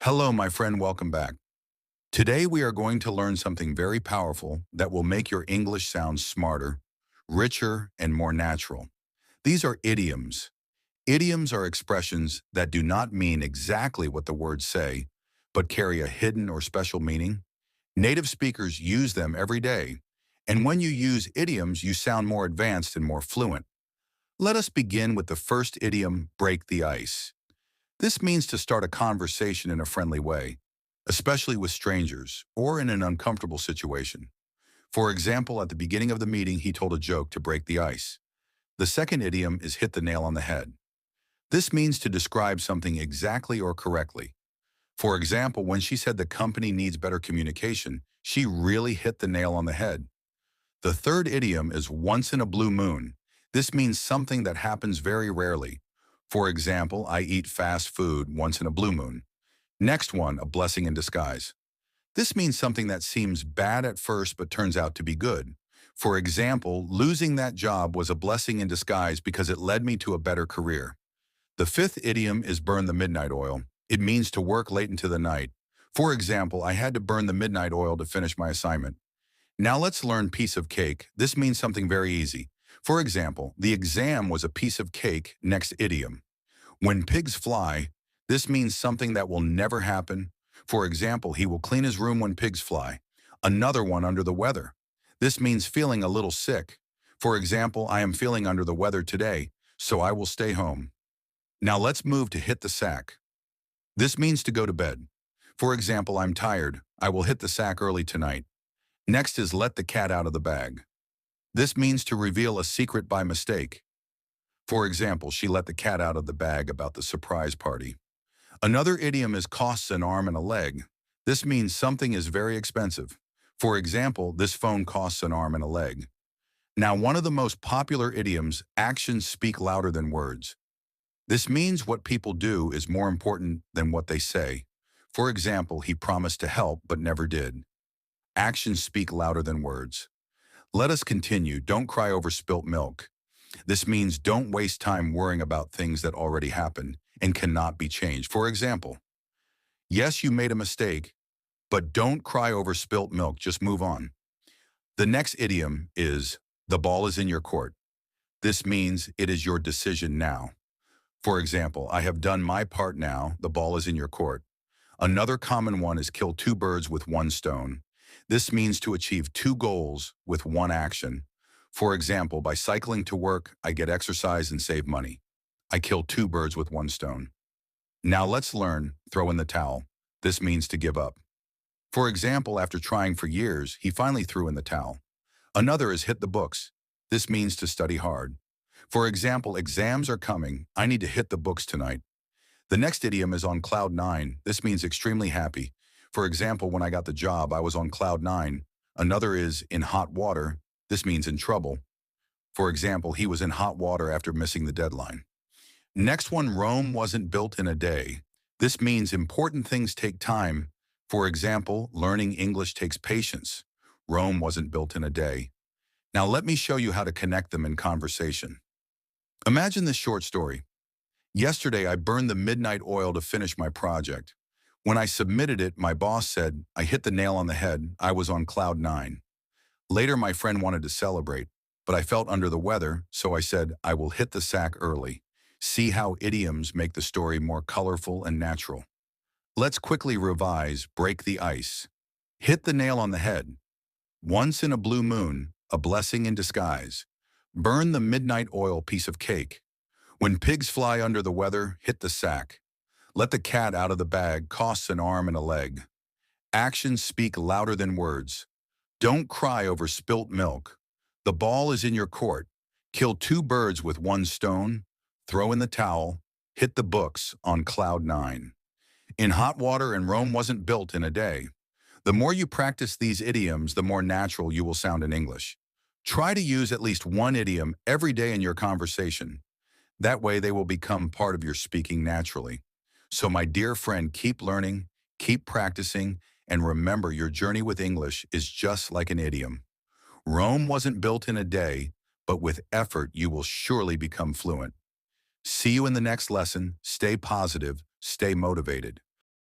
Hello, my friend, welcome back. Today we are going to learn something very powerful that will make your English sound smarter, richer, and more natural. These are idioms. Idioms are expressions that do not mean exactly what the words say, but carry a hidden or special meaning. Native speakers use them every day, and when you use idioms, you sound more advanced and more fluent. Let us begin with the first idiom, break the ice. This means to start a conversation in a friendly way, especially with strangers or in an uncomfortable situation. For example, at the beginning of the meeting, he told a joke to break the ice. The second idiom is hit the nail on the head. This means to describe something exactly or correctly. For example, when she said the company needs better communication, she really hit the nail on the head. The third idiom is once in a blue moon. This means something that happens very rarely. For example, I eat fast food once in a blue moon. Next one, a blessing in disguise. This means something that seems bad at first but turns out to be good. For example, losing that job was a blessing in disguise because it led me to a better career. The fifth idiom is burn the midnight oil. It means to work late into the night. For example, I had to burn the midnight oil to finish my assignment. Now let's learn piece of cake. This means something very easy. For example, the exam was a piece of cake. Next idiom. When pigs fly, this means something that will never happen. For example, he will clean his room when pigs fly. Another one, under the weather. This means feeling a little sick. For example, I am feeling under the weather today, so I will stay home. Now let's move to hit the sack. This means to go to bed. For example, I'm tired. I will hit the sack early tonight. Next is let the cat out of the bag. This means to reveal a secret by mistake. For example, she let the cat out of the bag about the surprise party. Another idiom is costs an arm and a leg. This means something is very expensive. For example, this phone costs an arm and a leg. Now, one of the most popular idioms, actions speak louder than words. This means what people do is more important than what they say. For example, he promised to help but never did. Actions speak louder than words. Let us continue. Don't cry over spilt milk. This means don't waste time worrying about things that already happened and cannot be changed. For example, yes, you made a mistake, but don't cry over spilt milk. Just move on. The next idiom is the ball is in your court. This means it is your decision now. For example, I have done my part now. The ball is in your court. Another common one is kill two birds with one stone. This means to achieve two goals with one action. For example, by cycling to work, I get exercise and save money. I kill two birds with one stone. Now let's learn throw in the towel. This means to give up. For example, after trying for years, he finally threw in the towel. Another is hit the books. This means to study hard. For example, exams are coming. I need to hit the books tonight. The next idiom is on cloud nine. This means extremely happy. For example, when I got the job, I was on cloud nine. Another is in hot water. This means in trouble. For example, he was in hot water after missing the deadline. Next one, Rome wasn't built in a day. This means important things take time. For example, learning English takes patience. Rome wasn't built in a day. Now let me show you how to connect them in conversation. Imagine this short story. Yesterday, I burned the midnight oil to finish my project. When I submitted it, my boss said, I hit the nail on the head. I was on cloud nine. Later, my friend wanted to celebrate, but I felt under the weather, so I said, I will hit the sack early. See how idioms make the story more colorful and natural. Let's quickly revise, break the ice. Hit the nail on the head. Once in a blue moon, a blessing in disguise. Burn the midnight oil piece of cake. When pigs fly under the weather, hit the sack. Let the cat out of the bag costs an arm and a leg. Actions speak louder than words. Don't cry over spilt milk. The ball is in your court. Kill two birds with one stone. Throw in the towel. Hit the books on cloud nine. In hot water, and Rome wasn't built in a day. The more you practice these idioms, the more natural you will sound in English. Try to use at least one idiom every day in your conversation. That way they will become part of your speaking naturally. So my dear friend, keep learning, keep practicing, and remember your journey with English is just like an idiom. Rome wasn't built in a day, but with effort you will surely become fluent. See you in the next lesson. Stay positive, stay motivated.